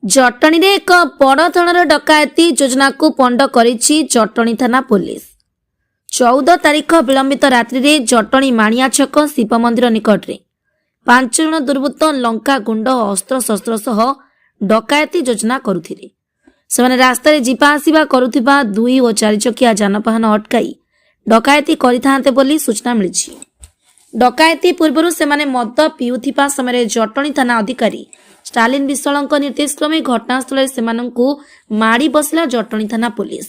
जटणी रे एक बड़ धरणर डकायती योजना को पंड करिछि जटणी थाना पुलिस। 14 तारीख विलंबित रात्रि रे जटणी माणिया छक शिव मंदिर निकट रे 5 जन दुर्बृत्त लंका गुंड अस्त्रशस्त्र सह डकायती योजना करुथिले। सेमाने रास्ता रे जीवा आसिबा करुथिबा 2 और 4 चकिया जानवाहन अटकाई डकायती करिथांते बोली सूचना मिलिछि। डकायती पूर्व सेमाने मद पिउथिबा समय जटणी थाना अधिकारी स्टालिन विश्वालଙ୍କ निर्देश क्रमे घटनास्थल सेमानंकु माड़ी बसला जटणी थाना पुलिस।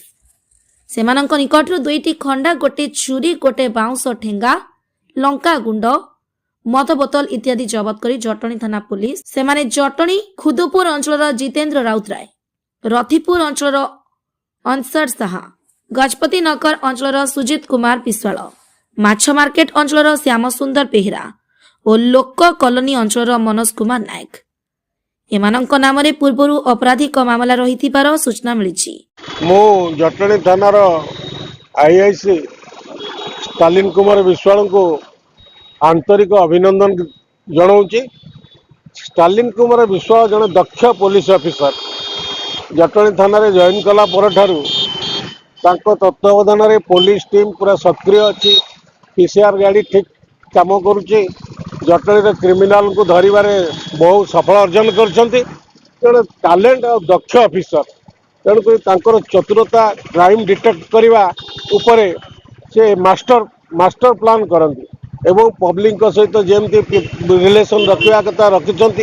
सेमानंक निकटरू 2टी खंडा, गोटे छुरी, गोटे बाउंस ठेंगा, लंका गुंड, मद बोतल इत्यादि जबत करी जटणी थाना पुलिस सेमाने जटणी खुदुपुर अंचलर जितेंद्र राउतराय, रथिपुर अंचलर अंसर साहा, गजपति नगर अंचलर सुजित कुमार पिस्वाल, माछ मार्केट अंचलर श्याम सुंदर बेहरा और लोक कॉलोनी अंचलर मनोज कुमार नायक एमानंक नाम रे पूर्वरु अपराधिक मामला रहिथिबार सूचना मिलिछि। मो जटणी थानार आईआईसी स्टालिन कुमार विश्वाल को आंतरिक अभिनंदन जनाऊँगी। स्टालिन कुमार विश्वाल जड़े दक्ष पुलिस ऑफिसर जटणी थाना जॉइन कला तत्वावधान में पुलिस टीम पूरा सक्रिय अच्छी। पीसीआर गाड़ी ठीक काम करुच्ची। जटणी क्रिमिनाल को धरवे बहुत सफल अर्जन कर टैलेंट और दक्ष ऑफिसर तेणुक चतुरता क्राइम डिटेक्ट करने उपरे से मास्टर प्लान करती एवं पब्लिक सहित जमी रिलेशन रखा कथा रखिंट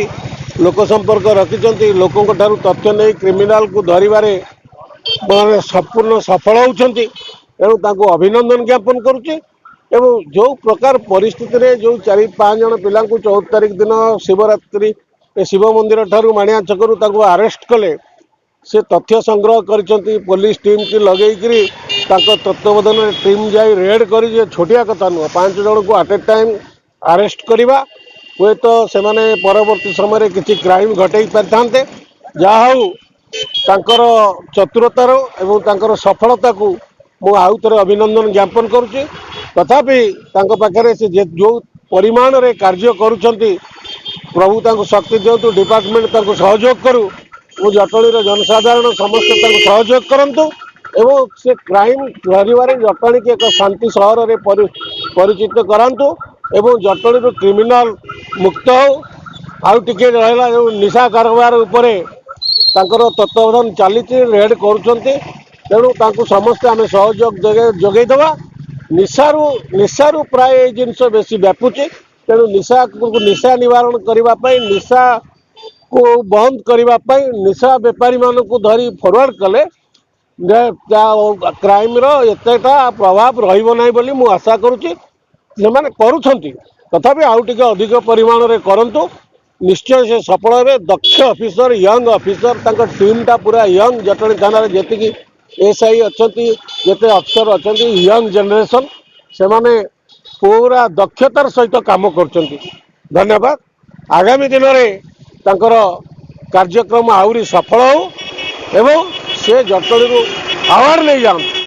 लोक संपर्क रखिंट लोकों ठारू तथ्य नहीं क्रिमिनाल को धरवे संपूर्ण सफल होती। तेणु अभिनंदन ज्ञापन करुच्ची। एवं जो प्रकार परिस्थिति रे जो 4-5 जन पिला 14 तारीख दिन शिवरात्रि शिव मंदिर ठारू माणिया छकरू ताको अरेस्ट कले से तथ्य संग्रह करिसंती। पुलिस टीम की लगेकरी तत्वावधान टीम जाई रेड करी छोटिया कथा नुह 5 जन को एट ए टाइम अरेस्ट करवा हुए तो से परवर्ती समय किसी क्राइम घटई पारिथांते। जहाँ तांकर चतुरतार एवं तांकर सफलता को मु आउ थे अभिनंदन ज्ञापन करुच्ची। तथापि पाखे से जो परिमाण रे कार्य करुछंती प्रभु तांको शक्ति दिंतु। डिपार्टमेंट तांको सहयोग करू। मु जटणी जनसाधारण समस्त तांको सहयोग करंतु एवं से क्राइम धरवे जटणी के एक शांति सहर रे परिचित करांतु एवं जटणी क्रिमिनाल मुक्त हो। आउ टिके रहला निशा कारोबार उपरे तांकर तत्वावधान चली रेड करुछंती। तेणु तांको समस्त आम सहयोग जोगेदेवा। निशारू प्राय जिनस बेसी व्यापुचे। तेणु निशा निवारण करने निशा को बंद करने निशा बेपारी मान को धरी फॉरवर्ड कले क्राइम एतेटा प्रभाव रहिबो नाही बोली मु आशा करुच्ची। से तथापि आउ टिके अधिक परिमाण रे करंतु निश्चय से सफल हे। दक्ष ऑफिसर यंग ऑफिसर तांका टीम टा पूरा यंग जटणी थाना जेतिकी एसआई अच्छी जिते अफसर अच्छा यंग जनरेशन से माने पूरा दक्षतार सहित काम कर। धन्यवाद। आगामी दिन में तांकर कार्यक्रम आहरी सफल हो एवं से जटणी अवार्ड नहीं जाऊँ।